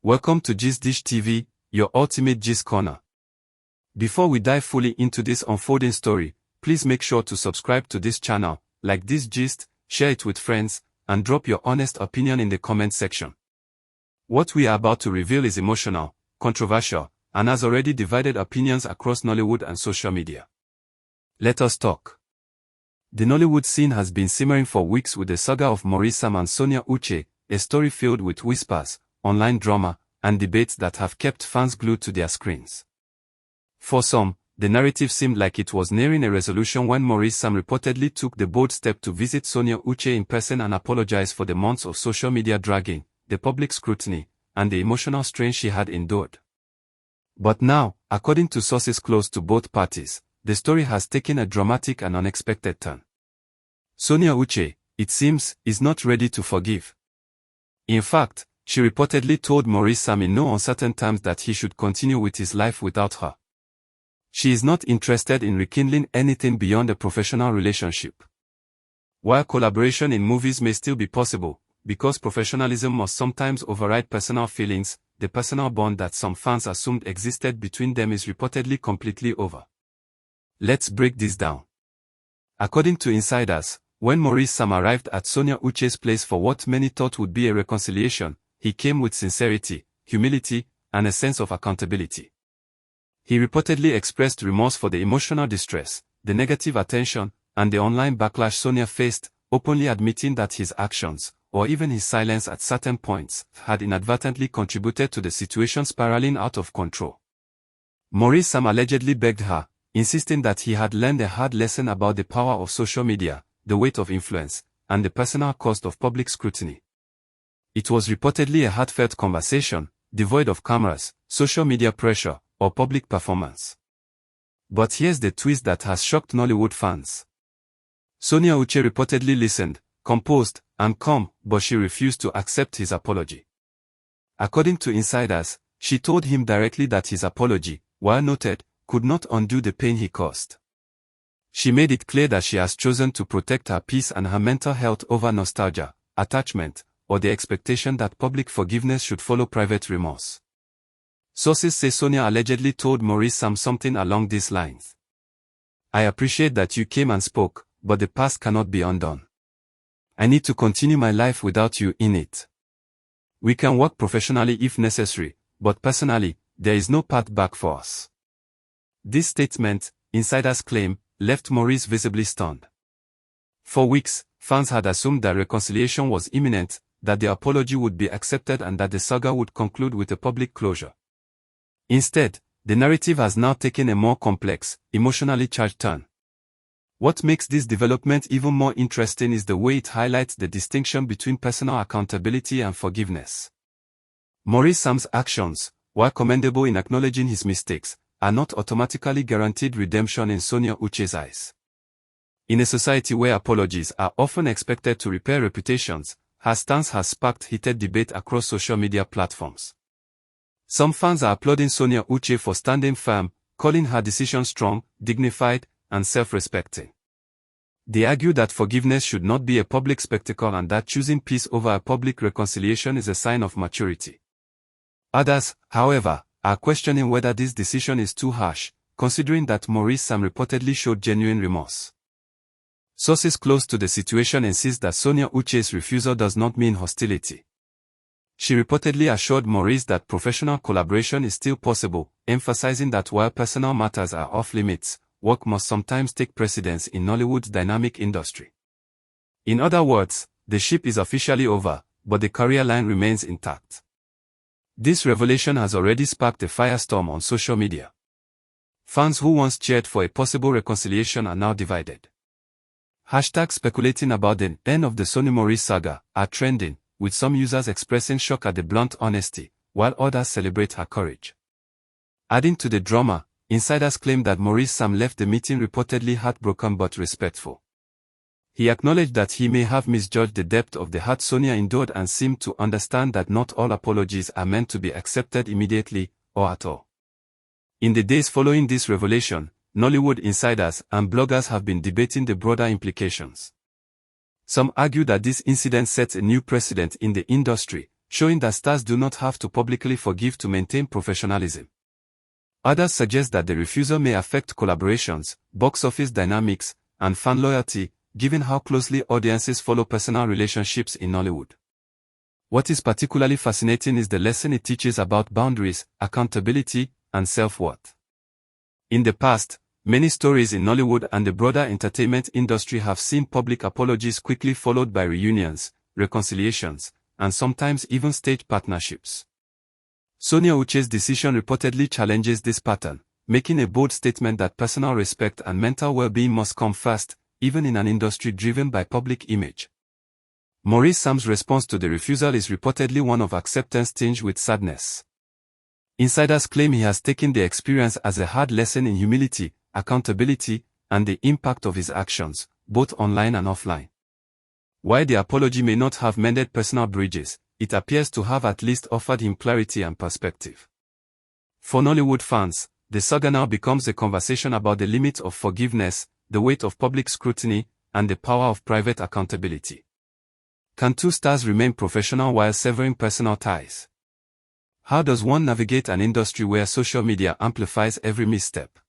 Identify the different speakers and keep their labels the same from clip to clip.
Speaker 1: Welcome to Gist Dish TV, your ultimate gist corner. Before we dive fully into this unfolding story, please make sure to subscribe to this channel, like this gist, share it with friends, and drop your honest opinion in the comment section. What we are about to reveal is emotional, controversial, and has already divided opinions across Nollywood and social media. Let us talk. The Nollywood scene has been simmering for weeks with the saga of Maurice and Sonia Uche, a story filled with whispers, online drama, and debates that have kept fans glued to their screens. For some, the narrative seemed like it was nearing a resolution when Maurice reportedly took the bold step to visit Sonia Uche in person and apologize for the months of social media dragging, the public scrutiny, and the emotional strain she had endured. But now, according to sources close to both parties, the story has taken a dramatic and unexpected turn. Sonia Uche, it seems, is not ready to forgive. In fact, she reportedly told Maurice in no uncertain terms that he should continue with his life without her. She is not interested in rekindling anything beyond a professional relationship. While collaboration in movies may still be possible, because professionalism must sometimes override personal feelings, the personal bond that some fans assumed existed between them is reportedly completely over. Let's break this down. According to insiders, when Maurice arrived at Sonia Uche's place for what many thought would be a reconciliation, he came with sincerity, humility, and a sense of accountability. He reportedly expressed remorse for the emotional distress, the negative attention, and the online backlash Sonia faced, openly admitting that his actions, or even his silence at certain points, had inadvertently contributed to the situation spiraling out of control. Maurice allegedly begged her, insisting that he had learned a hard lesson about the power of social media, the weight of influence, and the personal cost of public scrutiny. It was reportedly a heartfelt conversation, devoid of cameras, social media pressure, or public performance. But here's the twist that has shocked Nollywood fans. Sonia Uche reportedly listened, composed, and calm, but she refused to accept his apology. According to insiders, she told him directly that his apology, while noted, could not undo the pain he caused. She made it clear that she has chosen to protect her peace and her mental health over nostalgia, attachment, or the expectation that public forgiveness should follow private remorse. Sources say Sonia allegedly told Maurice something along these lines. "I appreciate that you came and spoke, but the past cannot be undone. I need to continue my life without you in it. We can work professionally if necessary, but personally, there is no path back for us." This statement, insiders claim, left Maurice visibly stunned. For weeks, fans had assumed that reconciliation was imminent, that the apology would be accepted and that the saga would conclude with a public closure. Instead, the narrative has now taken a more complex, emotionally charged turn. What makes this development even more interesting is the way it highlights the distinction between personal accountability and forgiveness. Maurice's actions, while commendable in acknowledging his mistakes, are not automatically guaranteed redemption in Sonia Uche's eyes. In a society where apologies are often expected to repair reputations, her stance has sparked heated debate across social media platforms. Some fans are applauding Sonia Uche for standing firm, calling her decision strong, dignified, and self-respecting. They argue that forgiveness should not be a public spectacle and that choosing peace over a public reconciliation is a sign of maturity. Others, however, are questioning whether this decision is too harsh, considering that Maurice reportedly showed genuine remorse. Sources close to the situation insist that Sonia Uche's refusal does not mean hostility. She reportedly assured Maurice that professional collaboration is still possible, emphasizing that while personal matters are off limits, work must sometimes take precedence in Nollywood's dynamic industry. In other words, the ship is officially over, but the career line remains intact. This revelation has already sparked a firestorm on social media. Fans who once cheered for a possible reconciliation are now divided. Hashtags speculating about the end of the Sonia Maurice saga are trending, with some users expressing shock at the blunt honesty, while others celebrate her courage. Adding to the drama, insiders claim that Maurice left the meeting reportedly heartbroken but respectful. He acknowledged that he may have misjudged the depth of the hurt Sonia endured and seemed to understand that not all apologies are meant to be accepted immediately, or at all. In the days following this revelation, Nollywood insiders and bloggers have been debating the broader implications. Some argue that this incident sets a new precedent in the industry, showing that stars do not have to publicly forgive to maintain professionalism. Others suggest that the refusal may affect collaborations, box office dynamics, and fan loyalty, given how closely audiences follow personal relationships in Nollywood. What is particularly fascinating is the lesson it teaches about boundaries, accountability, and self-worth. In the past, many stories in Nollywood and the broader entertainment industry have seen public apologies quickly followed by reunions, reconciliations, and sometimes even staged partnerships. Sonia Uche's decision reportedly challenges this pattern, making a bold statement that personal respect and mental well-being must come first, even in an industry driven by public image. Maurice's response to the refusal is reportedly one of acceptance tinged with sadness. Insiders claim he has taken the experience as a hard lesson in humility, accountability, and the impact of his actions, both online and offline. While the apology may not have mended personal bridges, it appears to have at least offered him clarity and perspective. For Nollywood fans, the saga now becomes a conversation about the limits of forgiveness, the weight of public scrutiny, and the power of private accountability. Can two stars remain professional while severing personal ties? How does one navigate an industry where social media amplifies every misstep?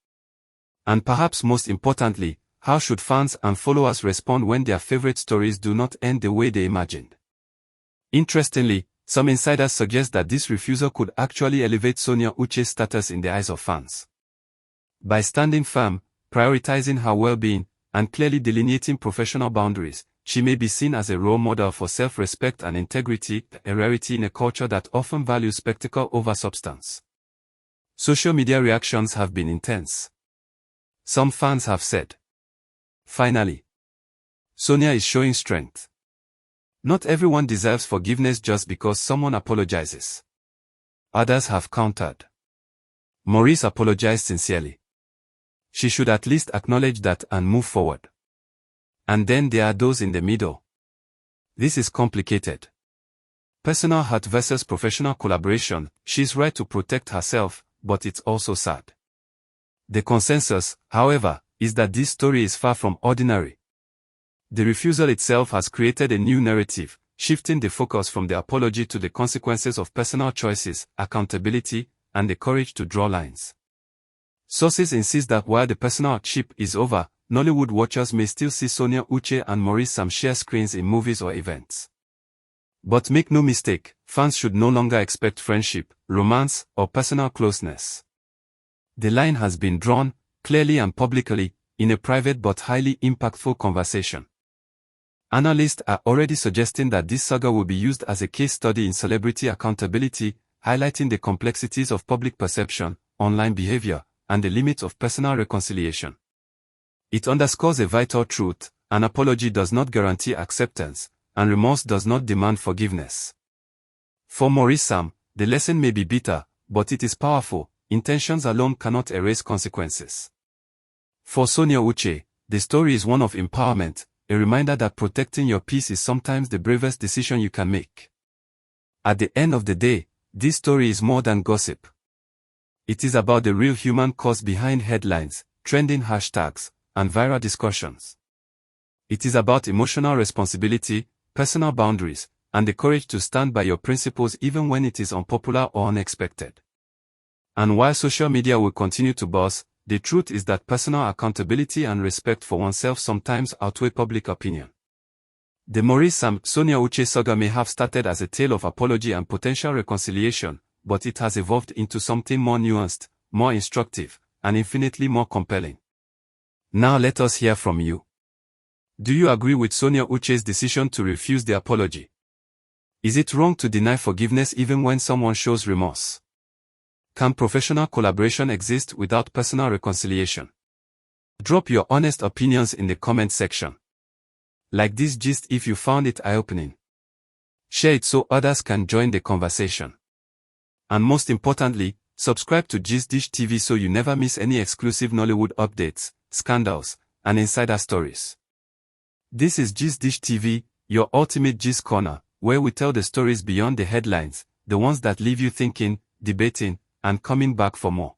Speaker 1: And perhaps most importantly, how should fans and followers respond when their favorite stories do not end the way they imagined? Interestingly, some insiders suggest that this refusal could actually elevate Sonia Uche's status in the eyes of fans. By standing firm, prioritizing her well-being, and clearly delineating professional boundaries, she may be seen as a role model for self-respect and integrity, a rarity in a culture that often values spectacle over substance. Social media reactions have been intense. Some fans have said, "Finally, Sonia is showing strength. Not everyone deserves forgiveness just because someone apologizes." Others have countered, "Maurice apologized sincerely. She should at least acknowledge that and move forward." And then there are those in the middle. This is complicated. Personal hurt versus professional collaboration. She's right to protect herself, but it's also sad. The consensus, however, is that this story is far from ordinary. The refusal itself has created a new narrative, shifting the focus from the apology to the consequences of personal choices, accountability, and the courage to draw lines. Sources insist that while the personal chip is over, Nollywood watchers may still see Sonia Uche and Maurice share screens in movies or events. But make no mistake, fans should no longer expect friendship, romance, or personal closeness. The line has been drawn, clearly and publicly, in a private but highly impactful conversation. Analysts are already suggesting that this saga will be used as a case study in celebrity accountability, highlighting the complexities of public perception, online behavior, and the limits of personal reconciliation. It underscores a vital truth: an apology does not guarantee acceptance, and remorse does not demand forgiveness. For Maurice, the lesson may be bitter, but it is powerful. Intentions alone cannot erase consequences. For Sonia Uche, the story is one of empowerment, a reminder that protecting your peace is sometimes the bravest decision you can make. At the end of the day, this story is more than gossip. It is about the real human cost behind headlines, trending hashtags, and viral discussions. It is about emotional responsibility, personal boundaries, and the courage to stand by your principles even when it is unpopular or unexpected. And while social media will continue to buzz, the truth is that personal accountability and respect for oneself sometimes outweigh public opinion. The Maurice Sonia Uche saga may have started as a tale of apology and potential reconciliation, but it has evolved into something more nuanced, more instructive, and infinitely more compelling. Now let us hear from you. Do you agree with Sonia Uche's decision to refuse the apology? Is it wrong to deny forgiveness even when someone shows remorse? Can professional collaboration exist without personal reconciliation? Drop your honest opinions in the comment section. Like this gist if you found it eye-opening. Share it so others can join the conversation. And most importantly, subscribe to Gist Dish TV so you never miss any exclusive Nollywood updates, scandals, and insider stories. This is Gist Dish TV, your ultimate gist corner, where we tell the stories beyond the headlines, the ones that leave you thinking, debating, and coming back for more.